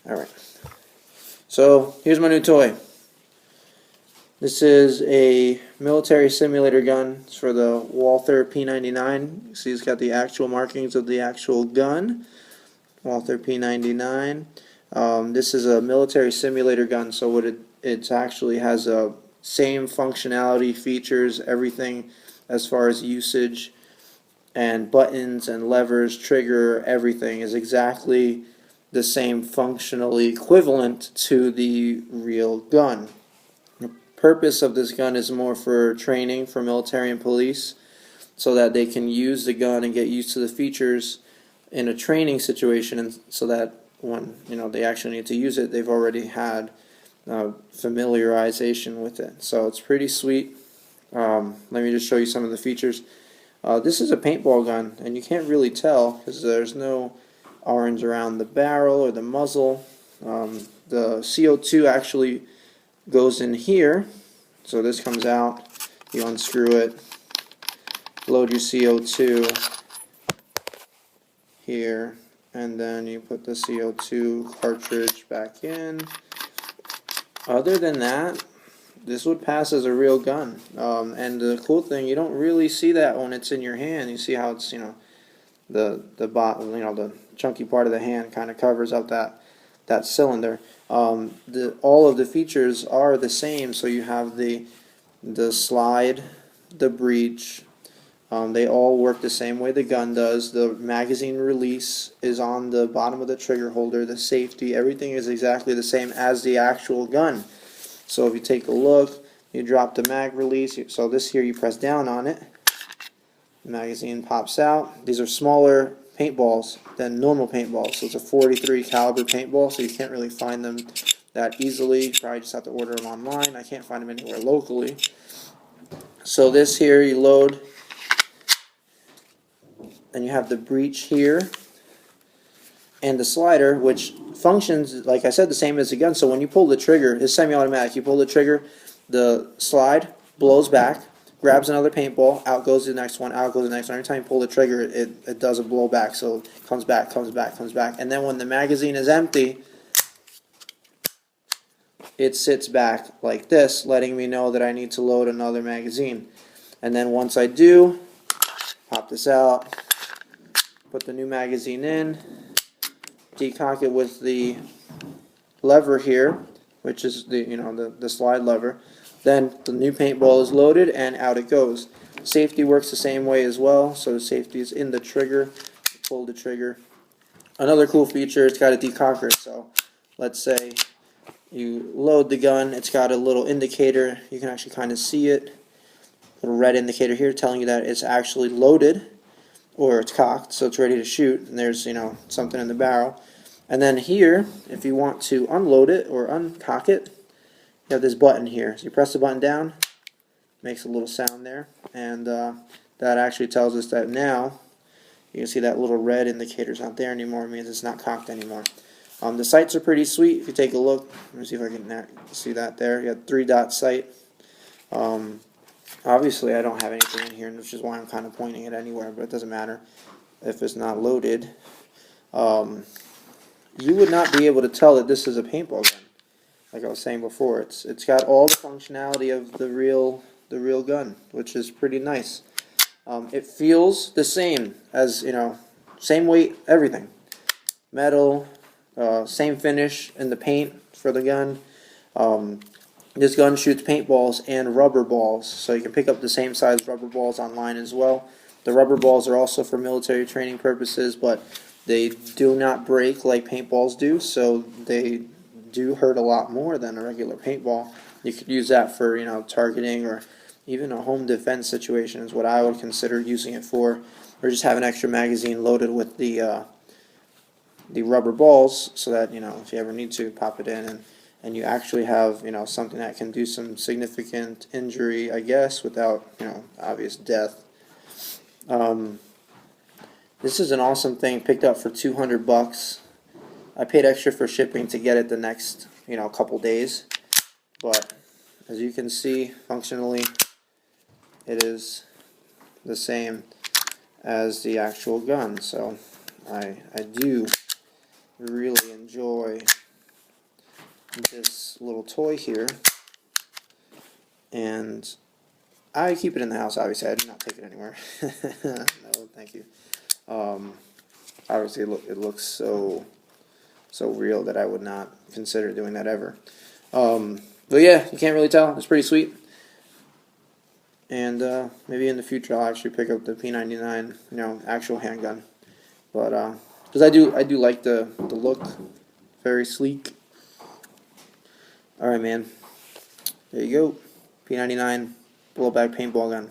Alright, so here's my new toy. This is a military simulator gun. It's for the Walther p99. You see it's got the actual markings of the actual gun. Walther p99. This is a military simulator gun, so what it actually has a same functionality, features, everything as far as usage and buttons and levers, trigger, everything is exactly the same functionally equivalent to the real gun. The purpose of this gun is more for training for military and police so that they can use the gun and get used to the features in a training situation, and so that when they actually need to use it, they've already had familiarization with it. So it's pretty sweet. Let me just show you some of the features. This is a paintball gun, and you can't really tell because there's no orange around the barrel or the muzzle. The CO2 actually goes in here, so this comes out, you unscrew it, load your CO2 here, and then you put the CO2 cartridge back in. Other than that, this would pass as a real gun. And the cool thing, you don't really see that when it's in your hand. You see how it's, the bottom, the chunky part of the hand kind of covers up that cylinder. All of the features are the same. So you have the slide, the breech. They all work the same way the gun does. The magazine release is on the bottom of the trigger holder. The safety, everything is exactly the same as the actual gun. So if you take a look, you drop the mag release. So this here, you press down on it. The magazine pops out. These are smaller paintballs than normal paintballs. So it's a .43 caliber paintball, so you can't really find them that easily. You probably just have to order them online. I can't find them anywhere locally. So this here, you load, and you have the breech here and the slider, which functions, like I said, the same as the gun. So when you pull the trigger, it's semi-automatic. You pull the trigger, the slide blows back, grabs another paintball, out goes the next one, out goes the next one. Every time you pull the trigger, it does a blowback. So it comes back, comes back, comes back. And then when the magazine is empty, it sits back like this, letting me know that I need to load another magazine. And then once I do, pop this out, put the new magazine in, decock it with the lever here, which is the slide lever. Then the new paintball is loaded and out it goes. Safety works the same way as well, so the safety is in the trigger. You pull the trigger. Another cool feature, it's got a decocker. So let's say you load the gun, it's got a little indicator. You can actually kind of see it. A little red indicator here telling you that it's actually loaded, or it's cocked, so it's ready to shoot, and there's something in the barrel. And then here, if you want to unload it or uncock it, you have this button here. So you press the button down, makes a little sound there, and that actually tells us that now you can see that little red indicator's not there anymore. It means it's not cocked anymore. The sights are pretty sweet. If you take a look, let me see if I can see that there. You have 3-dot sight. Obviously, I don't have anything in here, which is why I'm kind of pointing it anywhere, but it doesn't matter if it's not loaded. You would not be able to tell that this is a paintball gun. Like I was saying before, it's got all the functionality of the real gun, which is pretty nice. It feels the same as same weight, everything. Metal, same finish in the paint for the gun. This gun shoots paintballs and rubber balls, so you can pick up the same size rubber balls online as well. The rubber balls are also for military training purposes, but they do not break like paintballs do, so they do hurt a lot more than a regular paintball. You could use that for targeting, or even a home defense situation is what I would consider using it for, or just have an extra magazine loaded with the rubber balls, so that if you ever need to, pop it in and you actually have something that can do some significant injury, I guess, without obvious death. This is an awesome thing, picked up for $200. I paid extra for shipping to get it the next couple days, but as you can see, functionally it is the same as the actual gun. So I do really enjoy this little toy here, and I keep it in the house. Obviously, I do not take it anywhere. No, thank you. Obviously, it looks so real that I would not consider doing that ever. But yeah, you can't really tell. It's pretty sweet. And maybe in the future I'll actually pick up the p99, actual handgun. But because I do like the look, very sleek. All right, man. There you go, p99 blowback paintball gun.